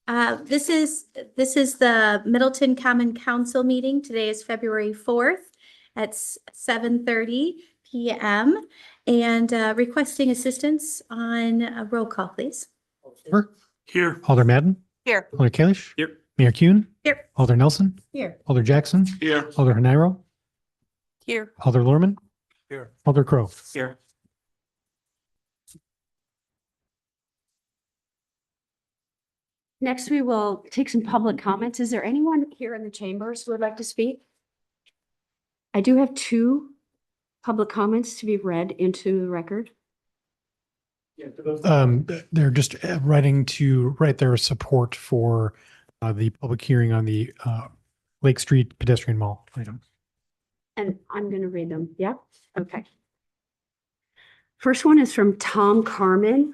This is the Middleton Common Council meeting. Today is February 4th at 7:30 p.m. and requesting assistance on a roll call, please. Here. Alder Madden. Here. Alder Kalish. Here. Mayor Kuhn. Here. Alder Nelson. Here. Alder Jackson. Here. Alder Hanairo. Here. Alder Lorman. Here. Alder Crow. Here. Next, we will take some public comments. Is there anyone here in the chambers who would like to speak? I do have 2 public comments to be read into the record. They're just writing to write their support for the public hearing on the Lake Street pedestrian mall item. And I'm going to read them. Yeah? Okay. First one is from Tom Carmen.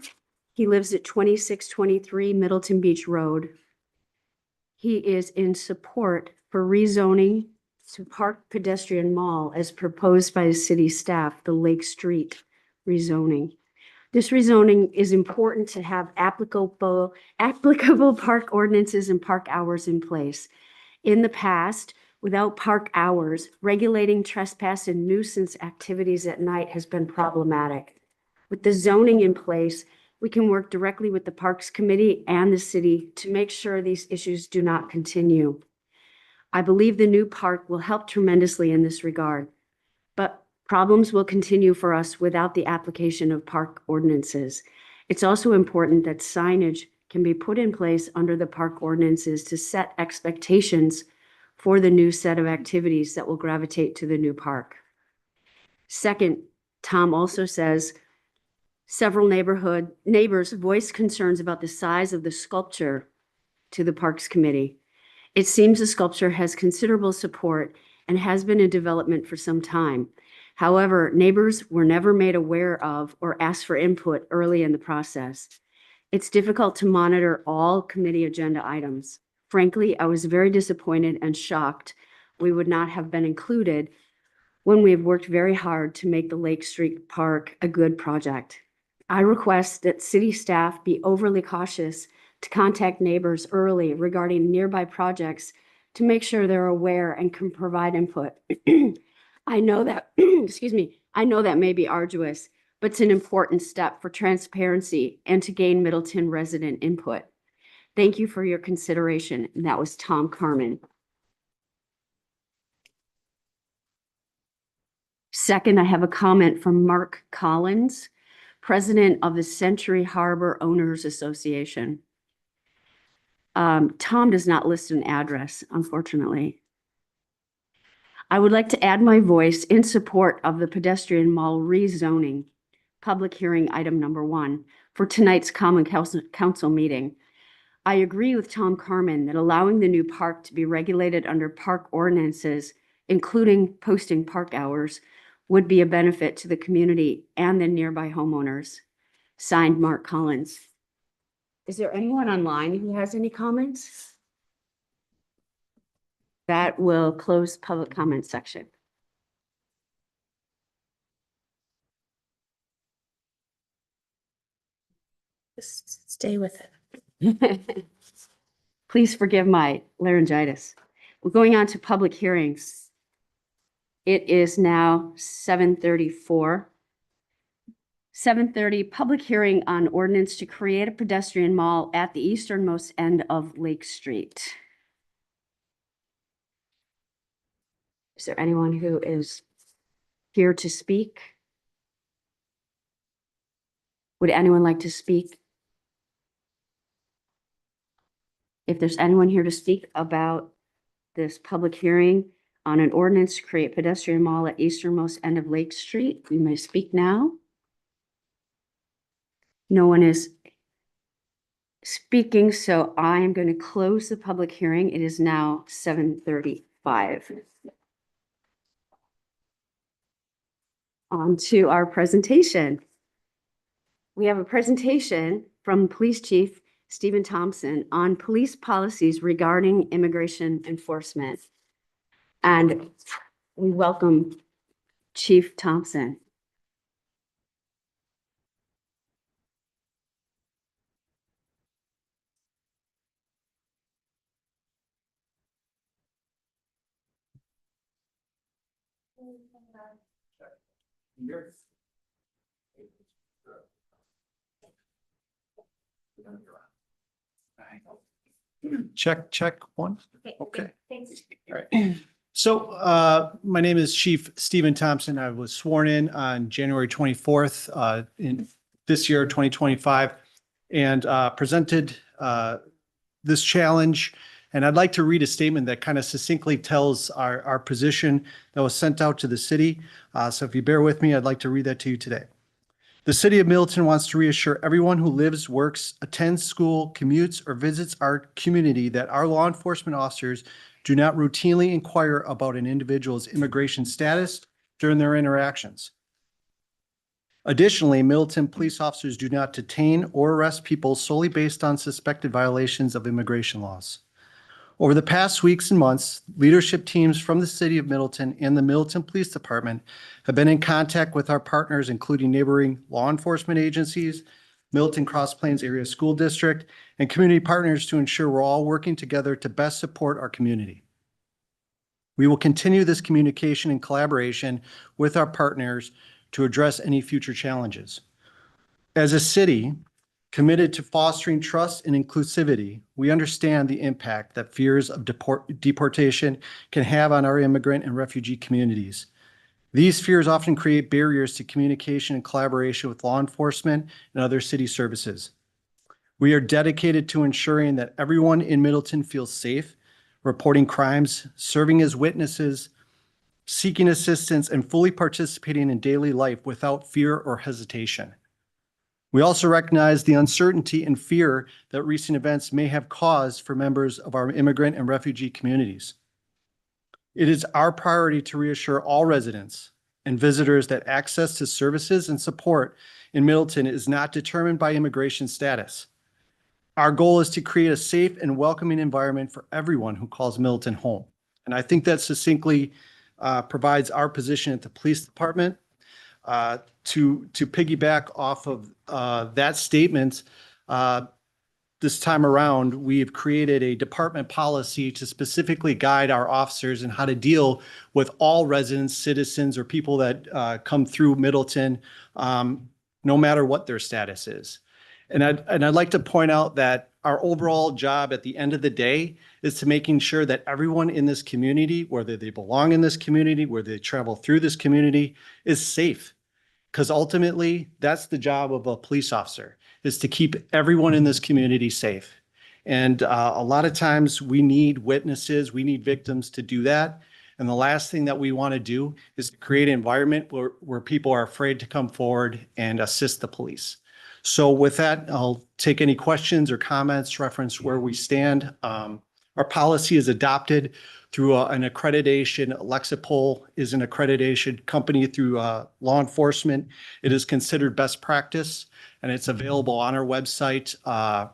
He lives at 2623 Middleton Beach Road. He is in support for rezoning to Park Pedestrian Mall as proposed by the city staff, the Lake Street rezoning. This rezoning is important to have applicable park ordinances and park hours in place. In the past, without park hours, regulating trespass and nuisance activities at night has been problematic. With the zoning in place, we can work directly with the Parks Committee and the city to make sure these issues do not continue. I believe the new park will help tremendously in this regard, but problems will continue for us without the application of park ordinances. It's also important that signage can be put in place under the park ordinances to set expectations for the new set of activities that will gravitate to the new park. Second, Tom also says, several neighbors voiced concerns about the size of the sculpture to the Parks Committee. It seems the sculpture has considerable support and has been in development for some time. However, neighbors were never made aware of or asked for input early in the process. It's difficult to monitor all committee agenda items. Frankly, I was very disappointed and shocked we would not have been included when we have worked very hard to make the Lake Street Park a good project. I request that city staff be overly cautious to contact neighbors early regarding nearby projects to make sure they're aware and can provide input. I know that, excuse me, I know that may be arduous, but it's an important step for transparency and to gain Middleton resident input. Thank you for your consideration. And that was Tom Carmen. Second, I have a comment from Mark Collins, president of the Century Harbor Owners Association. Tom does not list an address, unfortunately. I would like to add my voice in support of the pedestrian mall rezoning, public hearing item number 1 for tonight's Common Council meeting. I agree with Tom Carmen that allowing the new park to be regulated under park ordinances, including posting park hours, would be a benefit to the community and the nearby homeowners. Signed, Mark Collins. Is there anyone online who has any comments? That will close public comment section. Just stay with it. Please forgive my laryngitis. We're going on to public hearings. It is now 7:34. 7:30, public hearing on ordinance to create a pedestrian mall at the easternmost end of Lake Street. Is there anyone who is here to speak? Would anyone like to speak? If there's anyone here to speak about this public hearing on an ordinance to create pedestrian mall at easternmost end of Lake Street, you may speak now. No one is speaking, so I am going to close the public hearing. It is now 7:35. On to our presentation. We have a presentation from Police Chief Stephen Thompson on police policies regarding immigration enforcement. And we welcome Chief Thompson. Check one. Okay. Thanks. All right. So my name is Chief Stephen Thompson. I was sworn in on January 24th in this year, 2025, and presented this challenge. And I'd like to read a statement that kind of succinctly tells our position that was sent out to the city. So if you bear with me, I'd like to read that to you today. The city of Middleton wants to reassure everyone who lives, works, attends school, commutes, or visits our community that our law enforcement officers do not routinely inquire about an individual's immigration status during their interactions. Additionally, Middleton police officers do not detain or arrest people solely based on suspected violations of immigration laws. Over the past weeks and months, leadership teams from the city of Middleton and the Middleton Police Department have been in contact with our partners, including neighboring law enforcement agencies, Middleton Cross Plains Area School District, and community partners to ensure we're all working together to best support our community. We will continue this communication and collaboration with our partners to address any future challenges. As a city committed to fostering trust and inclusivity, we understand the impact that fears of deportation can have on our immigrant and refugee communities. These fears often create barriers to communication and collaboration with law enforcement and other city services. We are dedicated to ensuring that everyone in Middleton feels safe, reporting crimes, serving as witnesses, seeking assistance, and fully participating in daily life without fear or hesitation. We also recognize the uncertainty and fear that recent events may have caused for members of our immigrant and refugee communities. It is our priority to reassure all residents and visitors that access to services and support in Middleton is not determined by immigration status. Our goal is to create a safe and welcoming environment for everyone who calls Middleton home. And I think that succinctly provides our position at the police department. To piggyback off of that statement, this time around, we've created a department policy to specifically guide our officers in how to deal with all residents, citizens, or people that come through Middleton, no matter what their status is. And I'd like to point out that our overall job at the end of the day is to making sure that everyone in this community, whether they belong in this community, whether they travel through this community, is safe. Because ultimately, that's the job of a police officer, is to keep everyone in this community safe. And a lot of times we need witnesses, we need victims to do that. And the last thing that we want to do is to create an environment where people are afraid to come forward and assist the police. So with that, I'll take any questions or comments, reference where we stand. Our policy is adopted through an accreditation. Lexipol is an accreditation company through law enforcement. It is considered best practice, and it's available on our website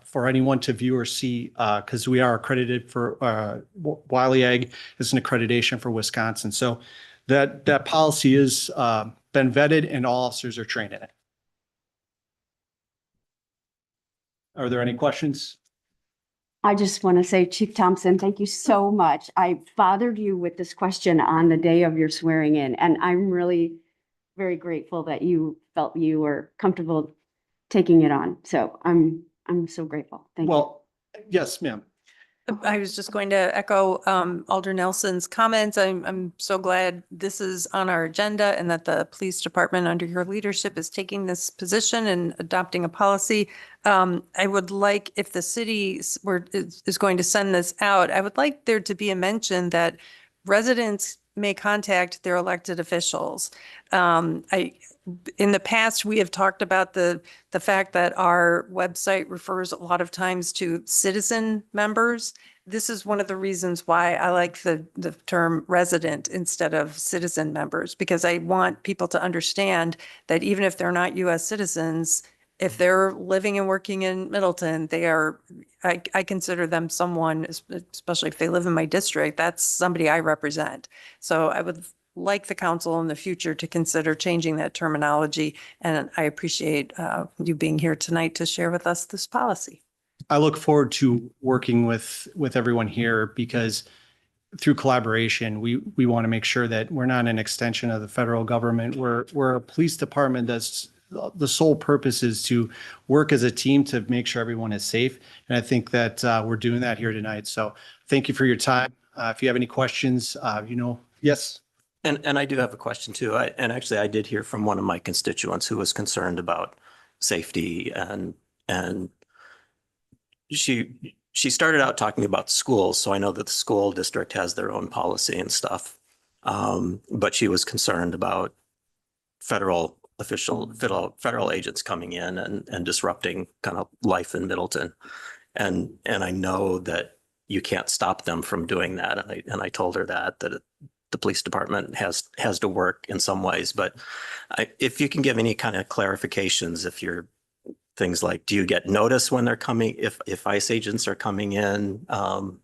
for anyone to view or see, because we are accredited for Wiley Ag is an accreditation for Wisconsin. So that policy has been vetted and all officers are trained in it. Are there any questions? I just want to say, Chief Thompson, thank you so much. I bothered you with this question on the day of your swearing in, and I'm really very grateful that you felt you were comfortable taking it on. So I'm so grateful. Thank you. Well, yes, ma'am. I was just going to echo Alder Nelson's comments. I'm so glad this is on our agenda and that the police department under your leadership is taking this position and adopting a policy. I would like, if the city is going to send this out, I would like there to be a mention that residents may contact their elected officials. In the past, we have talked about the fact that our website refers a lot of times to citizen members. This is one of the reasons why I like the term resident instead of citizen members, because I want people to understand that even if they're not U.S. citizens, if they're living and working in Middleton, I consider them someone, especially if they live in my district, that's somebody I represent. So I would like the council in the future to consider changing that terminology. And I appreciate you being here tonight to share with us this policy. I look forward to working with everyone here because through collaboration, we want to make sure that we're not an extension of the federal government. We're a police department that's the sole purpose is to work as a team to make sure everyone is safe. And I think that we're doing that here tonight. So thank you for your time. If you have any questions, yes. And I do have a question too. And actually I did hear from one of my constituents who was concerned about safety and she started out talking about schools. So I know that the school district has their own policy and stuff. But she was concerned about federal agents coming in and disrupting kind of life in Middleton. And I know that you can't stop them from doing that. And I told her that the police department has to work in some ways, but if you can give any kind of clarifications, if you're things like, do you get notice when they're coming, if ICE agents are coming in, how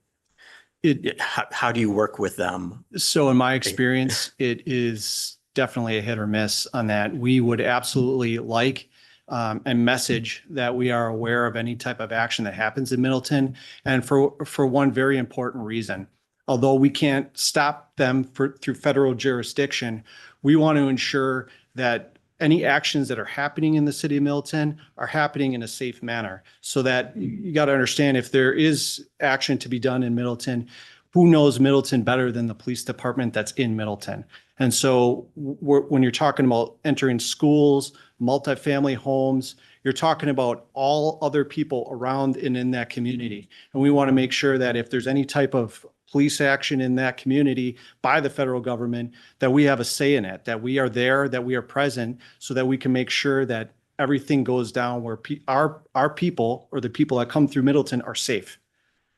do you work with them? So in my experience, it is definitely a hit or miss on that. We would absolutely like and message that we are aware of any type of action that happens in Middleton. And for one very important reason, although we can't stop them through federal jurisdiction, we want to ensure that any actions that are happening in the city of Middleton are happening in a safe manner. So that you got to understand, if there is action to be done in Middleton, who knows Middleton better than the police department that's in Middleton? And so when you're talking about entering schools, multifamily homes, you're talking about all other people around and in that community. And we want to make sure that if there's any type of police action in that community by the federal government, that we have a say in it, that we are there, that we are present, so that we can make sure that everything goes down where our people or the people that come through Middleton are safe.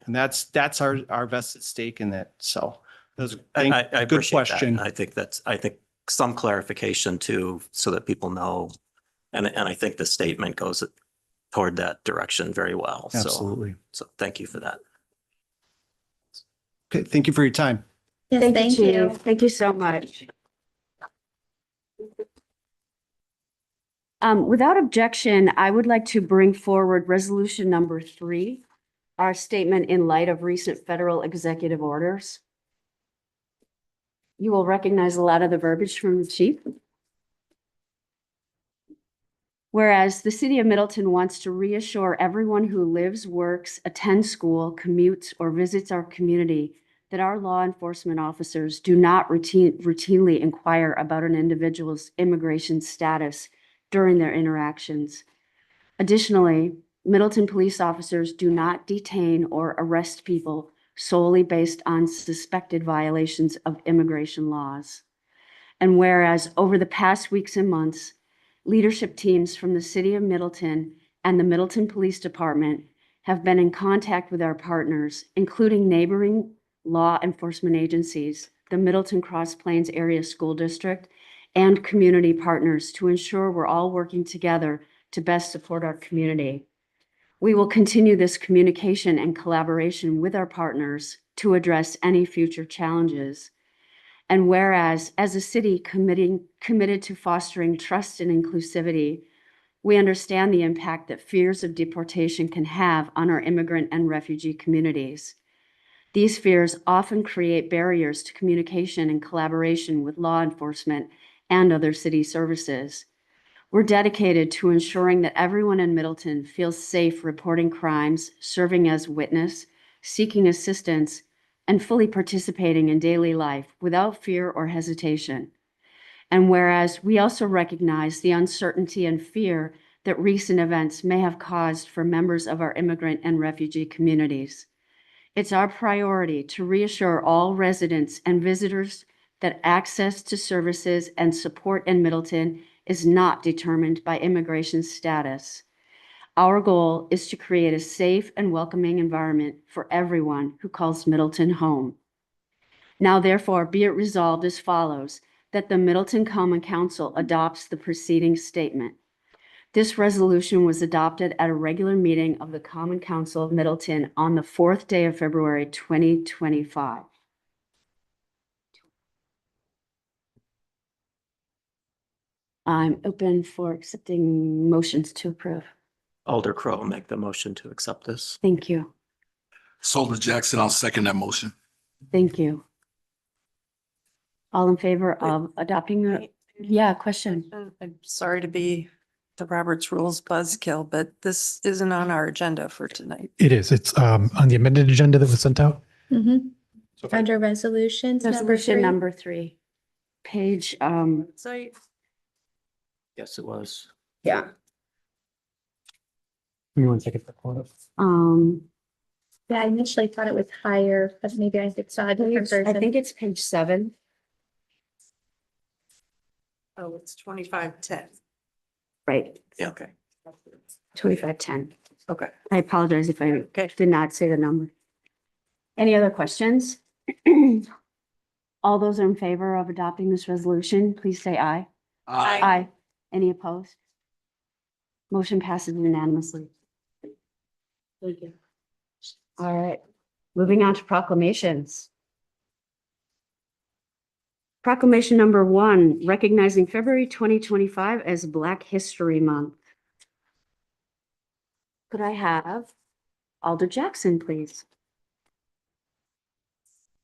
And that's our vested stake in that. So that's I good appreciate that. question. I think some clarification too, so that people know. And I think the statement goes toward that direction very well. Absolutely. So thank you for that. Okay, thank you for your time. Yes, thank you. Chief. Thank you so much. Without objection, I would like to bring forward resolution number 3, our statement in light of recent federal executive orders. You will recognize a lot of the verbiage from the chief. Whereas the city of Middleton wants to reassure everyone who lives, works, attends school, commutes, or visits our community that our law enforcement officers do not routinely inquire about an individual's immigration status during their interactions. Additionally, Middleton police officers do not detain or arrest people solely based on suspected violations of immigration laws. And whereas over the past weeks and months, leadership teams from the city of Middleton and the Middleton Police Department have been in contact with our partners, including neighboring law enforcement agencies, the Middleton Cross Plains Area School District, and community partners to ensure we're all working together to best support our community. We will continue this communication and collaboration with our partners to address any future challenges. And whereas, as a city committed to fostering trust and inclusivity, we understand the impact that fears of deportation can have on our immigrant and refugee communities. These fears often create barriers to communication and collaboration with law enforcement and other city services. We're dedicated to ensuring that everyone in Middleton feels safe reporting crimes, serving as witness, seeking assistance, and fully participating in daily life without fear or hesitation. And whereas we also recognize the uncertainty and fear that recent events may have caused for members of our immigrant and refugee communities, it's our priority to reassure all residents and visitors that access to services and support in Middleton is not determined by immigration status. Our goal is to create a safe and welcoming environment for everyone who calls Middleton home. Now, therefore, be it resolved as follows, that the Middleton Common Council adopts the preceding statement. This resolution was adopted at a regular meeting of the Common Council of Middleton on the 4th day of February, 2025. I'm open for accepting motions to approve. Alder Crowe, make the motion to accept this. Thank you. Soldier Jackson, I'll second that motion. Thank you. All in favor of adopting the, yeah, question. And I'm sorry to be the Roberts Rules buzzkill, but this isn't on our agenda for tonight. It is. It's on the amended agenda that was sent out. Mhm. So if I- Under resolutions, number Resolution 3. number 3. Page, So Yes, it was. yeah. Give me 1 second. for pulling up. Yeah, I initially thought it was higher, but maybe I saw a different version. I think it's page 7. oh, it's 2510. Right, Yeah. Okay. 2510. Okay. I apologize if I Okay. did not say the number. Any other questions? All those in favor of adopting this resolution, please say aye. Aye. Any opposed? Motion passes unanimously. Thank you. All right, moving on to proclamations. Proclamation number 1, recognizing February 2025 as Black History Month. Could I have Alder Jackson, please?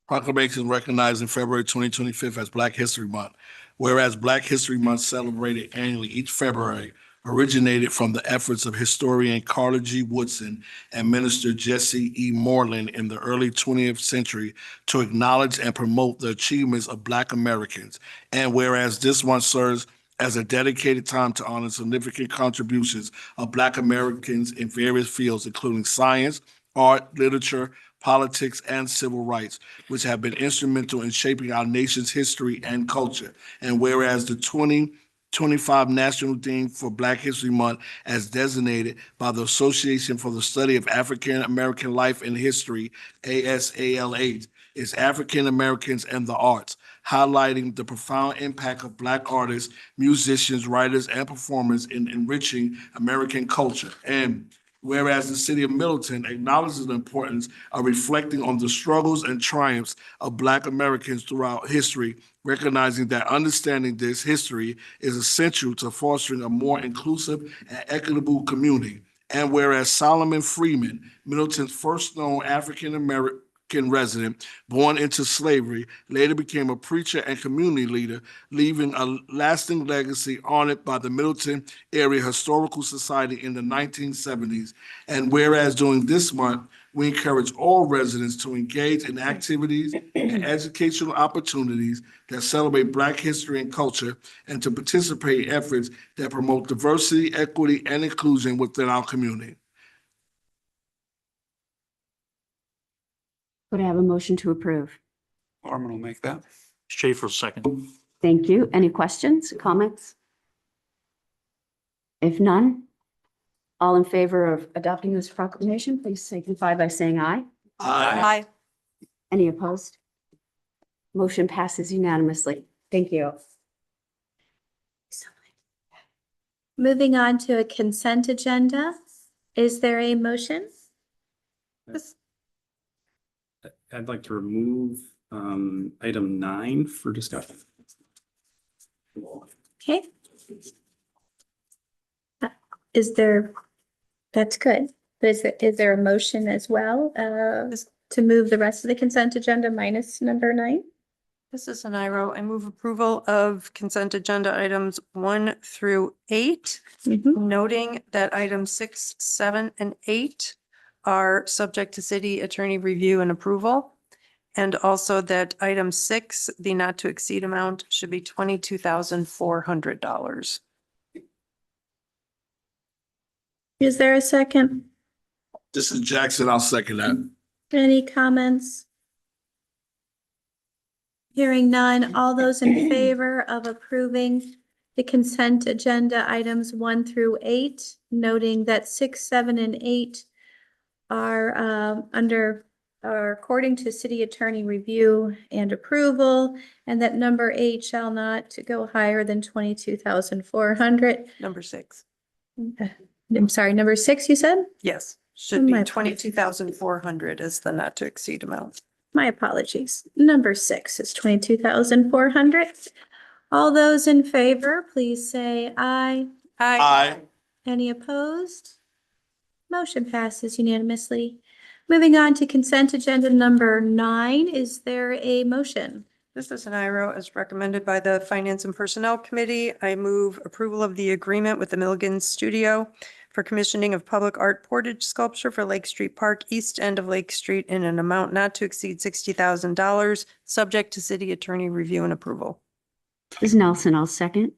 Proclamation recognizing February 2025 as Black History Month. Whereas Black History Month celebrated annually each February originated from the efforts of historian Carter G. Woodson and Minister Jesse E. Moreland in the early 20th century to acknowledge and promote the achievements of Black Americans. And whereas this month serves as a dedicated time to honor significant contributions of Black Americans in various fields, including science, art, literature, politics, and civil rights, which have been instrumental in shaping our nation's history and culture. And whereas the 2025 national theme for Black History Month, as designated by the Association for the Study of African American Life and History, ASALH, is African Americans and the Arts, highlighting the profound impact of Black artists, musicians, writers, and performers in enriching American culture. And whereas the city of Middleton acknowledges the importance of reflecting on the struggles and triumphs of Black Americans throughout history, recognizing that understanding this history is essential to fostering a more inclusive and equitable community. And whereas Solomon Freeman, Middleton's first known African American resident born into slavery, later became a preacher and community leader, leaving a lasting legacy honored by the Middleton Area Historical Society in the 1970s. And whereas during this month, we encourage all residents to engage in activities and educational opportunities that celebrate Black history and culture, and to participate in efforts that promote diversity, equity, and inclusion within our community. Could I have a motion to approve? Armin will make that. Schaefer second. Thank you. Any questions, comments? If none, all in favor of adopting this proclamation, please signify by saying aye. Hi. Any opposed? Motion passes unanimously. Thank you. Moving on to a consent agenda. Is there a motion? I'd like to remove item 9 for discussion. Okay. That's good. Is there a motion as well, to move the rest of the consent agenda minus number 9? This is an IRO. I move approval of consent agenda items 1 through 8, noting that items 6, 7, and 8 are subject to city attorney review and approval. And also that item 6, the not to exceed amount should be $22,400. Is there a second? This is Jackson. I'll second that. Any comments? Hearing none. All those in favor of approving the consent agenda items 1 through 8, noting that 6, 7, and 8 are according to city attorney review and approval, and that number 8 shall not go higher than 22,400. Number 6. I'm sorry, number 6, you said? Yes, should be My 22,400 is the not to exceed amount. My apologies. Number 6 is 22,400. All those in favor, please say aye. Aye. Any opposed? Motion passes unanimously. Moving on to consent agenda number 9, is there a motion? This is an IRO as recommended by the Finance and Personnel Committee. I move approval of the agreement with the Milligan Studio for commissioning of public art portage sculpture for Lake Street Park, east end of Lake Street, in an amount not to exceed $60,000, subject to city attorney review and approval. Ms. Nelson, I'll second.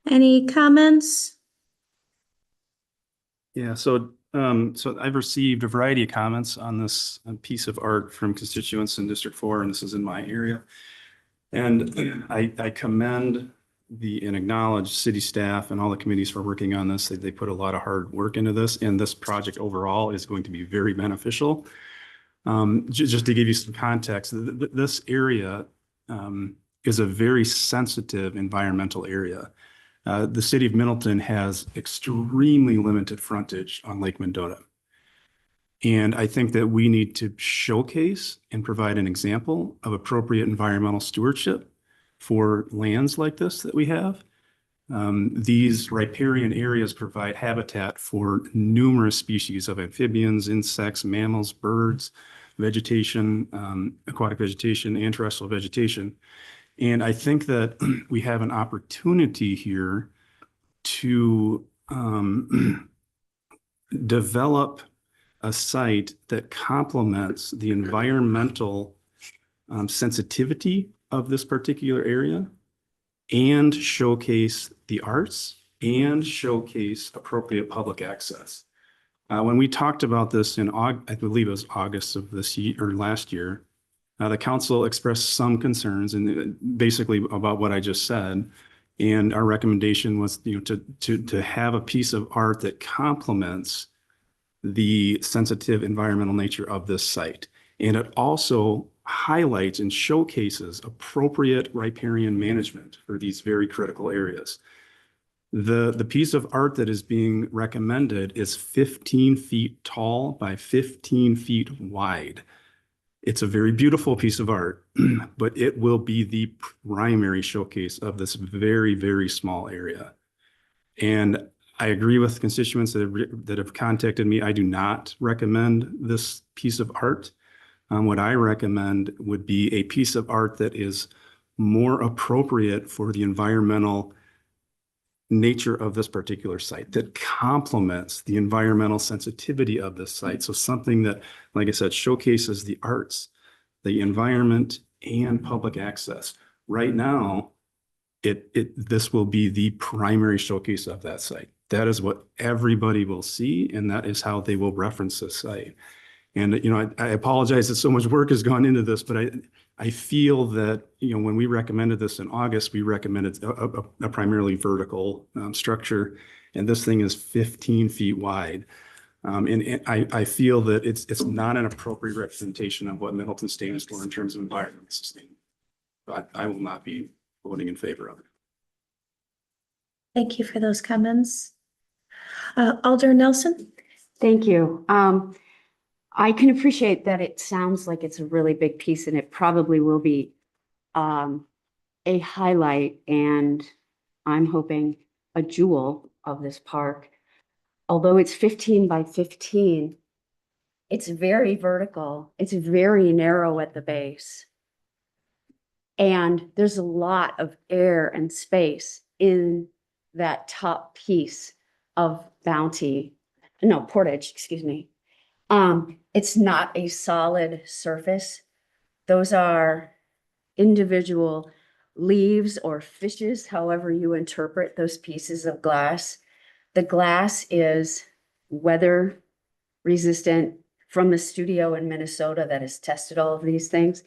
Any comments? Yeah, so I've received a variety of comments on this piece of art from constituents in District 4, and this is in my area. And I commend and acknowledge city staff and all the committees for working on this. They put a lot of hard work into this, and this project overall is going to be very beneficial. Just to give you some context, this area is a very sensitive environmental area. The city of Middleton has extremely limited frontage on Lake Mendota. And I think that we need to showcase and provide an example of appropriate environmental stewardship for lands like this that we have. These riparian areas provide habitat for numerous species of amphibians, insects, mammals, birds, vegetation, aquatic vegetation, and terrestrial vegetation. And I think that we have an opportunity here to develop a site that complements the environmental sensitivity of this particular area and showcase the arts and showcase appropriate public access. When we talked about this in I believe it was August of this year or last year, the council expressed some concerns and basically about what I just said. And our recommendation was, to have a piece of art that complements the sensitive environmental nature of this site. And it also highlights and showcases appropriate riparian management for these very critical areas. The piece of art that is being recommended is 15 feet tall by 15 feet wide. It's a very beautiful piece of art, but it will be the primary showcase of this very, very small area. And I agree with constituents that have contacted me. I do not recommend this piece of art. What I recommend would be a piece of art that is more appropriate for the environmental nature of this particular site, that complements the environmental sensitivity of this site. So something that, like I said, showcases the arts, the environment, and public access. Right now, this will be the primary showcase of that site. That is what everybody will see, and that is how they will reference this site. And, I apologize that so much work has gone into this, but I feel that, when we recommended this in August, we recommended a primarily vertical structure, and this thing is 15 feet wide. And I feel that it's not an appropriate representation of what Middleton stands for in terms of environmental sustainability. But I will not be voting in favor of it. Thank you for those comments. Alder Nelson? Thank you. I can appreciate that it sounds like it's a really big piece, and it probably will be a highlight, and I'm hoping a jewel of this park. Although it's 15 by 15, it's very vertical. It's very narrow at the base. And there's a lot of air and space in that top piece of portage, excuse me. It's not a solid surface. Those are individual leaves or fishes, however you interpret those pieces of glass. The glass is weather resistant from the studio in Minnesota that has tested all of these things.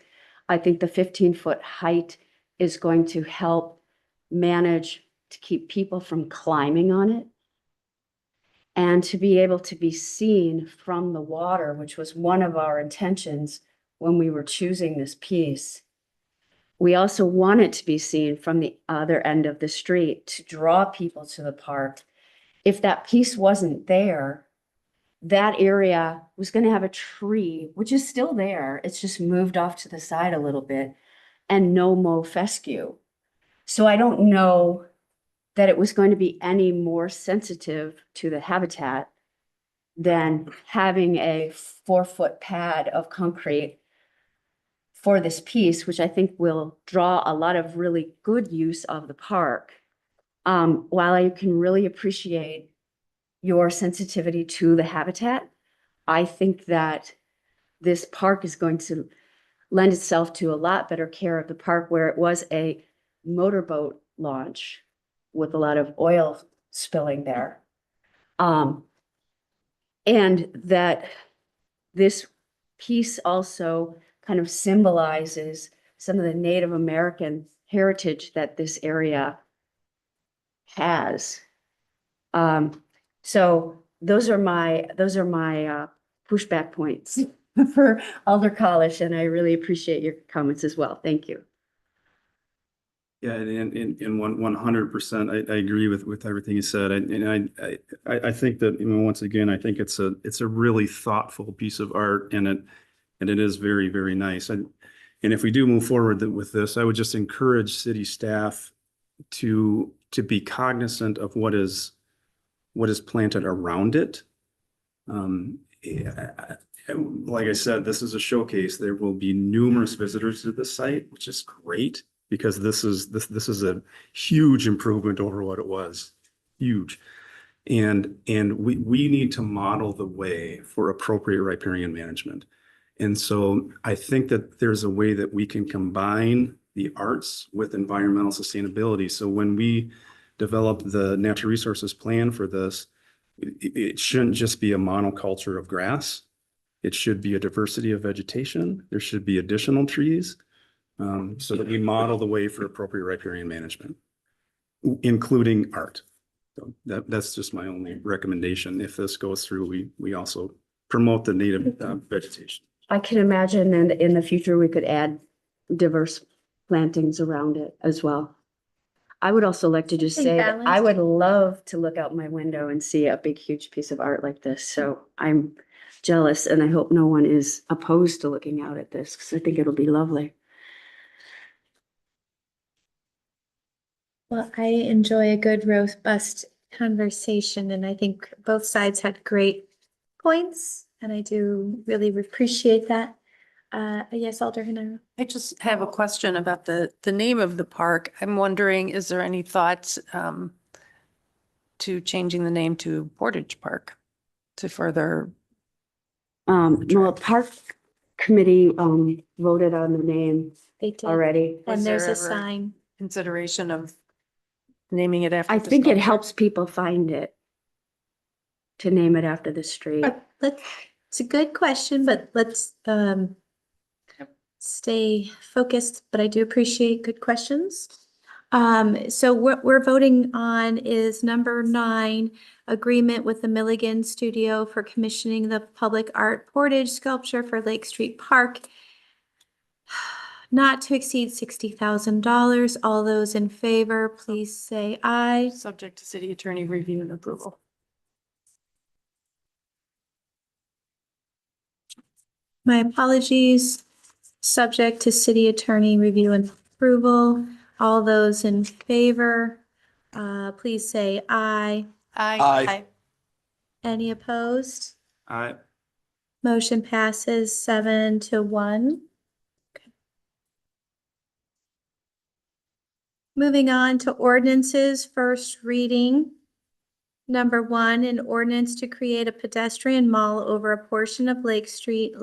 I think the 15-foot height is going to help manage to keep people from climbing on it and to be able to be seen from the water, which was one of our intentions when we were choosing this piece. We also want it to be seen from the other end of the street to draw people to the park. If that piece wasn't there, that area was going to have a tree, which is still there. It's just moved off to the side a little bit, and no mow fescue. So I don't know that it was going to be any more sensitive to the habitat than having a 4-foot pad of concrete for this piece, which I think will draw a lot of really good use of the park. While I can really appreciate your sensitivity to the habitat, I think that this park is going to lend itself to a lot better care of the park, where it was a motorboat launch with a lot of oil spilling there. And that this piece also kind of symbolizes some of the Native American heritage that this area has. So those are my pushback points for Alder College, and I really appreciate your comments as well. Thank you. Yeah, and 100%, I agree with everything you said. I think that, you know, once again, I think it's a really thoughtful piece of art, and it is very, very nice. And if we do move forward with this, I would just encourage city staff to be cognizant of what is planted around it. Like I said, this is a showcase. There will be numerous visitors to the site, which is great, because this is a huge improvement over what it was. Huge. And we need to model the way for appropriate riparian management. And so I think that there's a way that we can combine the arts with environmental sustainability. So when we develop the natural resources plan for this, it shouldn't just be a monoculture of grass. It should be a diversity of vegetation. There should be additional trees, so that we model the way for appropriate riparian management, including art. So that's just my only recommendation. If this goes through, we also promote the native vegetation. I can imagine in the future, we could add diverse plantings around it as well. I would also like to just I think say that I balanced. would love to look out my window and see a big, huge piece of art like this. So I'm jealous, and I hope no one is opposed to looking out at this, because I think it'll be lovely. Well, I enjoy a good robust conversation, and I think both sides had great points, and I do really appreciate that. Yes, Alder Hanover. I just have a question about the name of the park. I'm wondering, is there any thoughts to changing the name to Portage Park to further? Well, Park Committee, voted on the name They did, already. Was and there's there a ever sign. consideration of naming it after? I the think it sculpture? helps people find it to name it after the street. It's a good question, but let's stay focused, but I do appreciate good questions. So what we're voting on is number 9, agreement with the Milligan Studio for commissioning the public art portage sculpture for Lake Street Park, not to exceed $60,000. All those in favor, please say aye. Subject to city attorney review and approval. My apologies. Subject to city attorney review and approval. All those in favor, please say aye. Aye. Any opposed? I Motion passes 7-1. Moving on to ordinances, first reading. Number 1, an ordinance to create a pedestrian mall over a portion of Lake Street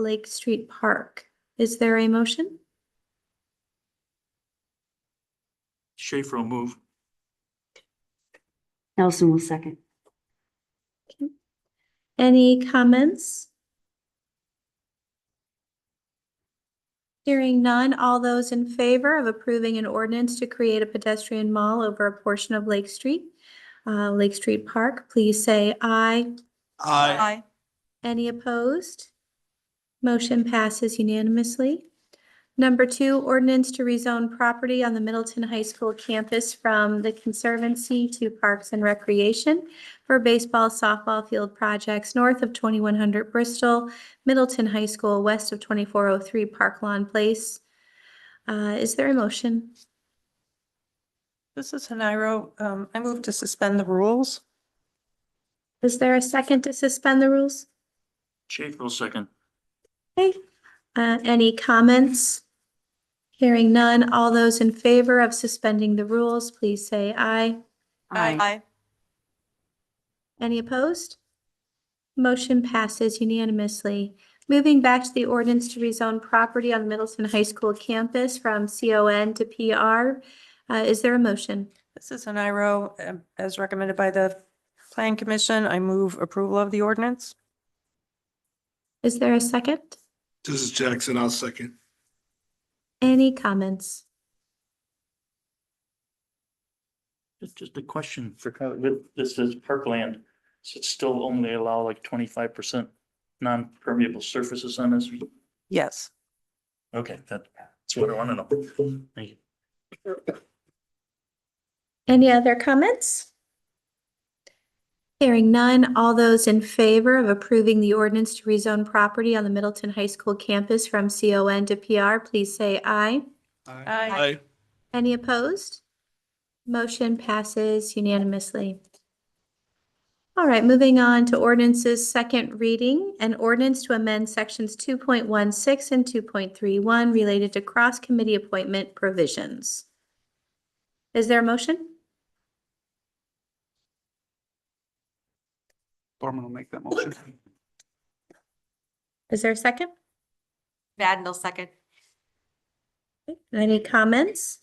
Park. Is there a motion? Schaefer will move. Nelson will second. Any comments? Hearing none, all those in favor of approving an ordinance to create a pedestrian mall over a portion of Lake Street Park, please say aye. Aye. Any opposed? Motion passes unanimously. Number 2, ordinance to rezone property on the Middleton High School campus from the Conservancy to Parks and Recreation for baseball, softball field projects north of 2100 Bristol, Middleton High School, west of 2403 Park Lawn Place. Is there a motion? This is Haniro. I move to suspend the rules. Is there a second to suspend the rules? Schaefer will second. Okay, any comments? Hearing none, all those in favor of suspending the rules, please say aye. Aye. Any opposed? Motion passes unanimously. Moving back to the ordinance to rezone property on Middleton High School campus from CON to PR. Is there a motion? This is an IRO as recommended by the Plan Commission. I move approval of the ordinance. Is there a second? This is Jackson. I'll second. Any comments? Just a question for, this is parkland, so it still only allow like 25% non-permeable surfaces on this? Yes. Okay, that's what I want to know. Thank you. Any other comments? Hearing none, all those in favor of approving the ordinance to rezone property on the Middleton High School campus from CON to PR, please say aye. Aye. Any opposed? Motion passes unanimously. All right, moving on to ordinances, second reading, an ordinance to amend sections 2.16 and 2.31 related to cross-committee appointment provisions. Is there a motion? Thorman will make that motion. Is there a second? Vadnal will second. Any comments?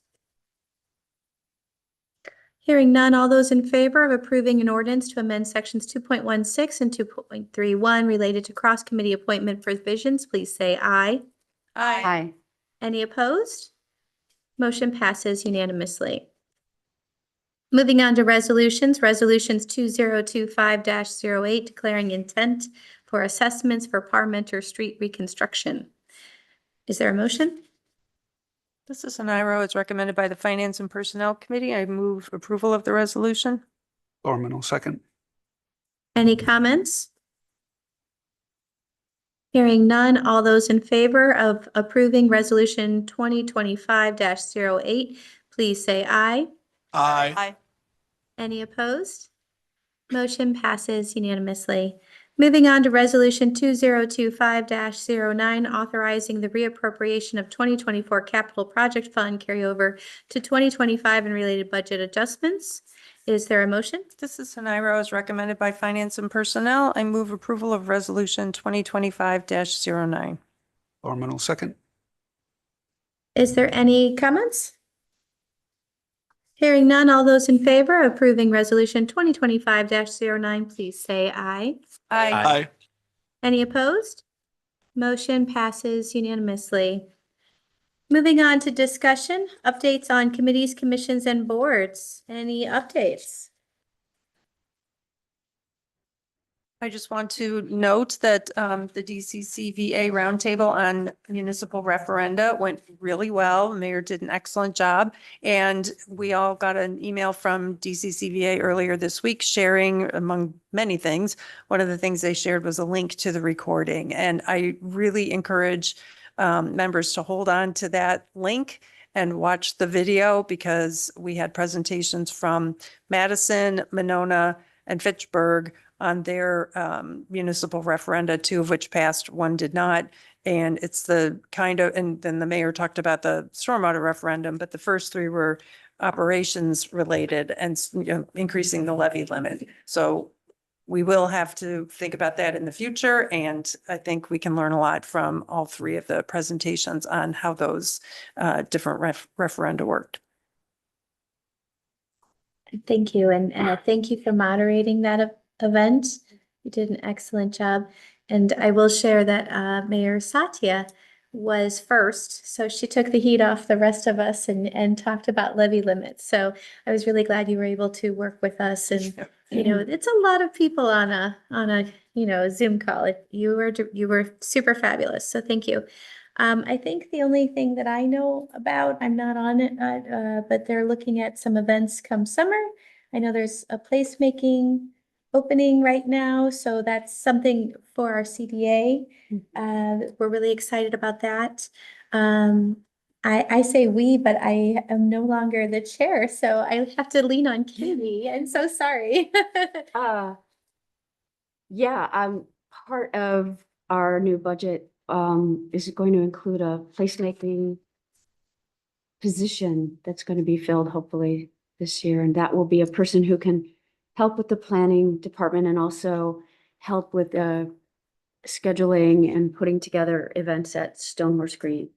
Hearing none, all those in favor of approving an ordinance to amend sections 2.16 and 2.31 related to cross-committee appointment provisions, please say aye. Aye. Any opposed? Motion passes unanimously. Moving on to resolutions, resolutions 2025-08 declaring intent for assessments for Parmenter Street reconstruction. Is there a motion? This is an IRO as recommended by the Finance and Personnel Committee. I move approval of the resolution. Thorman will second. Any comments? Hearing none, all those in favor of approving resolution 2025-08, please say aye. Aye. Any opposed? Motion passes unanimously. Moving on to resolution 2025-09, authorizing the reappropriation of 2024 capital project fund carryover to 2025 and related budget adjustments. Is there a motion? This is an IRO as recommended by Finance and Personnel. I move approval of resolution 2025-09. Thorman will second. Is there any comments? Hearing none, all those in favor of approving resolution 2025-09, please say aye. Aye. Any opposed? Motion passes unanimously. Moving on to discussion, updates on committees, commissions, and boards. Any updates? I just want to note that the DCCVA roundtable on municipal referenda went really well. The mayor did an excellent job. And we all got an email from DCCVA earlier this week sharing, among many things, one of the things they shared was a link to the recording. And I really encourage members to hold on to that link and watch the video, because we had presentations from Madison, Monona, and Fitchburg on their municipal referenda, two of which passed, one did not. And it's the kind of, and then the mayor talked about the stormwater referendum, but the first three were operations related and increasing the levy limit. So we will have to think about that in the future. And I think we can learn a lot from all three of the presentations on how those different referenda worked. Thank you, and thank you for moderating that event. You did an excellent job. And I will share that Mayor Satya was first, so she took the heat off the rest of us and talked about levy limits. So I was really glad you were able to work with us. And you know, it's a lot of people on a Zoom call. You were super fabulous. So thank you. I think the only thing that I know about, I'm not on it, but they're looking at some events come summer. I know there's a placemaking opening right now, so that's something for our CDA. We're really excited about that. I say we, but I am no longer the chair, so I have to lean on Katie. I'm so sorry. Yeah, part of our new budget, is going to include a placemaking position that's going to be filled hopefully this year. And that will be a person who can help with the planning department and also help with, scheduling and putting together events at Stonehorse Green.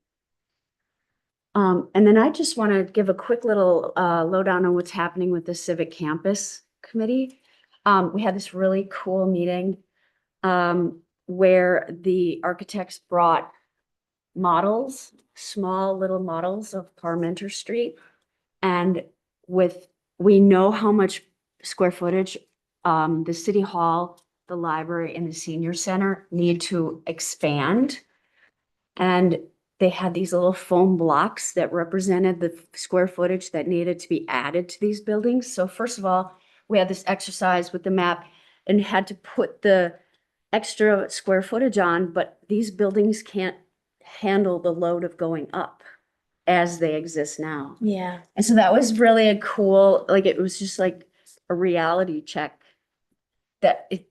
And then I just want to give a quick little, lowdown on what's happening with the Civic Campus Committee. We had this really cool meeting, where the architects brought models, small little models of Parmenter Street. And we know how much square footage, the city hall, the library and the senior center need to expand. And they had these little foam blocks that represented the square footage that needed to be added to these buildings. So first of all, we had this exercise with the map and had to put the extra square footage on, but these buildings can't handle the load of going up as they exist now. Yeah. And so that was really a cool, like, it was just like a reality check that it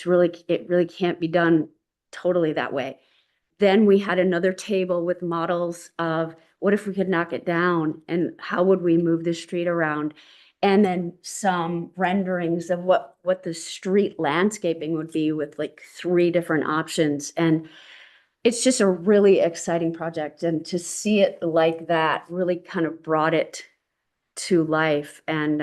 really can't be done totally that way. Then we had another table with models of what if we could knock it down and how would we move the street around? And then some renderings of what the street landscaping would be with like 3 different options. And it's just a really exciting project. And to see it like that really kind of brought it to life. And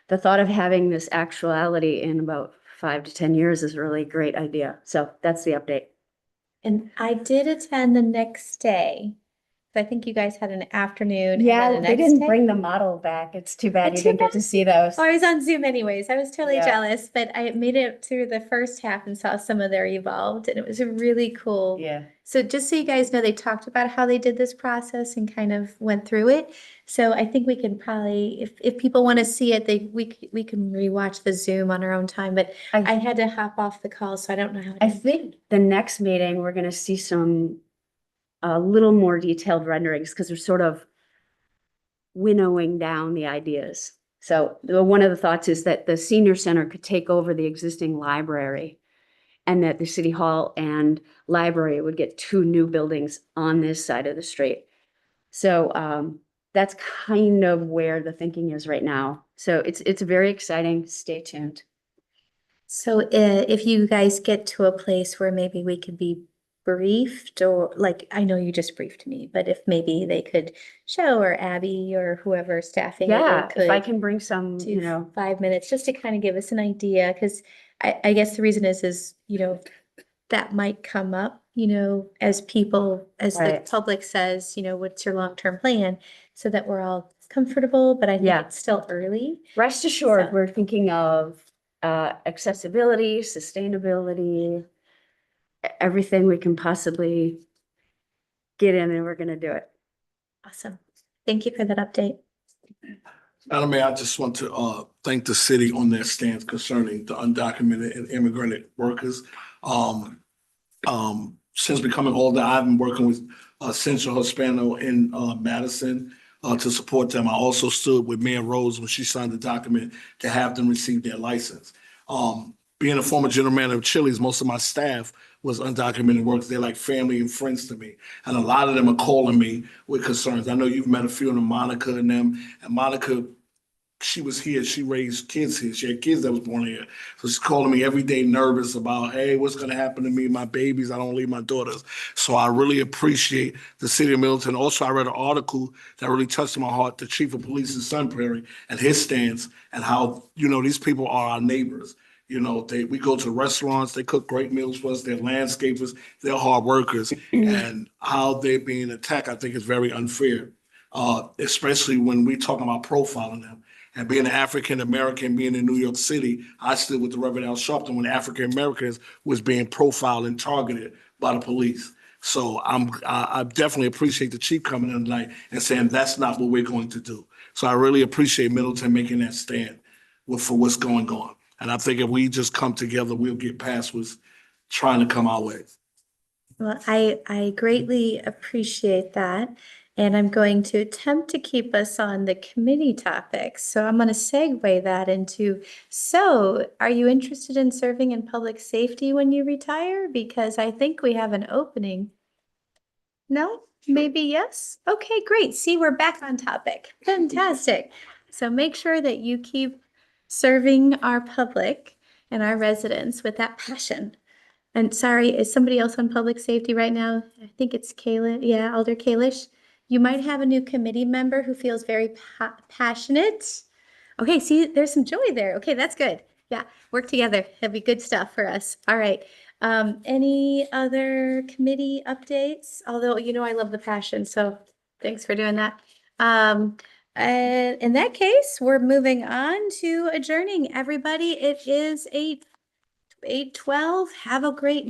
the thought of having this actuality in about 5 to 10 years is a really great idea. So that's the update. And I did attend the next day. So I think you guys had an afternoon. and then Yeah, the they next didn't day. bring the model back. It's too bad you Too didn't get to bad. see those. Oh, I was on Zoom anyways. I was totally Yeah. jealous, but I made it through the first half and saw some of their evolved, and it was a really cool. Yeah. So just so you guys know, they talked about how they did this process and kind of went through it. So I think we can probably, if people want to see it, we can rewatch the Zoom on our own time. But I had to hop off the call, so I don't know how. I think the next meeting, we're gonna see some a little more detailed renderings because they're sort of winnowing down the ideas. So one of the thoughts is that the senior center could take over the existing library and that the city hall and library would get 2 new buildings on this side of the street. So that's kind of where the thinking is right now. So it's very exciting. Stay tuned. So if you guys get to a place where maybe we could be briefed, or like, I know you just briefed me, but if maybe they could show, or Abby or whoever staffing. Yeah, if I could can bring some, do 5 minutes just to kind of give us an idea, because I guess the reason is, that might come up, as people, as the Right. public says, what's your long-term plan? So that we're all comfortable, but I think Yeah. it's still early. Rest assured, So- we're thinking of accessibility, sustainability, everything we can possibly get in, and we're gonna do it. Awesome. Thank you for that update. Madam Mayor, I just want to thank the city on their stance concerning the undocumented and immigrant workers. Since becoming older, I've been working with Central Hispano in Madison to support them. I also stood with Mayor Rose when she signed the document to have them receive their license. Being a former general manager of Chili's, most of my staff was undocumented workers. They're like family and friends to me. And a lot of them are calling me with concerns. I know you've met a few of them, Monica and them. And Monica, she was here. She raised kids here. She had kids that was born here. So she's calling me every day nervous about, hey, what's going to happen to me, my babies? I don't leave my daughters. So I really appreciate the city of Middleton. Also, I read an article that really touched my heart, the chief of police in Sun Prairie and his stance and how, these people are our neighbors. We go to restaurants, they cook great meals for us, they're landscapers, they're hard workers, and how they're being attacked, I think is very unfair, especially when we talk about profiling them. And being an African-American, being in New York City, I stood with the Reverend Al Sharpton when African-Americans was being profiled and targeted by the police. So I definitely appreciate the chief coming in tonight and saying that's not what we're going to do. So I really appreciate Middleton making that stand for what's going on. And I think if we just come together, we'll get past what's trying to come our way. Well, I greatly appreciate that. And I'm going to attempt to keep us on the committee topics. So I'm going to segue that into, so are you interested in serving in public safety when you retire? Because I think we have an opening. No? Maybe yes? Okay, great. See, we're back on topic. Fantastic. So make sure that you keep serving our public and our residents with that passion. And sorry, is somebody else on public safety right now? I think it's Kayla. Yeah, Alder Kalish. You might have a new committee member who feels very passionate. Okay, see, there's some joy there. Okay, that's good. Yeah, work together. That'd be good stuff for us. All right. Any other committee updates? Although, you know, I love the passion, so thanks for doing that. And in that case, we're moving on to adjourning. Everybody, it is 8:12. Have a great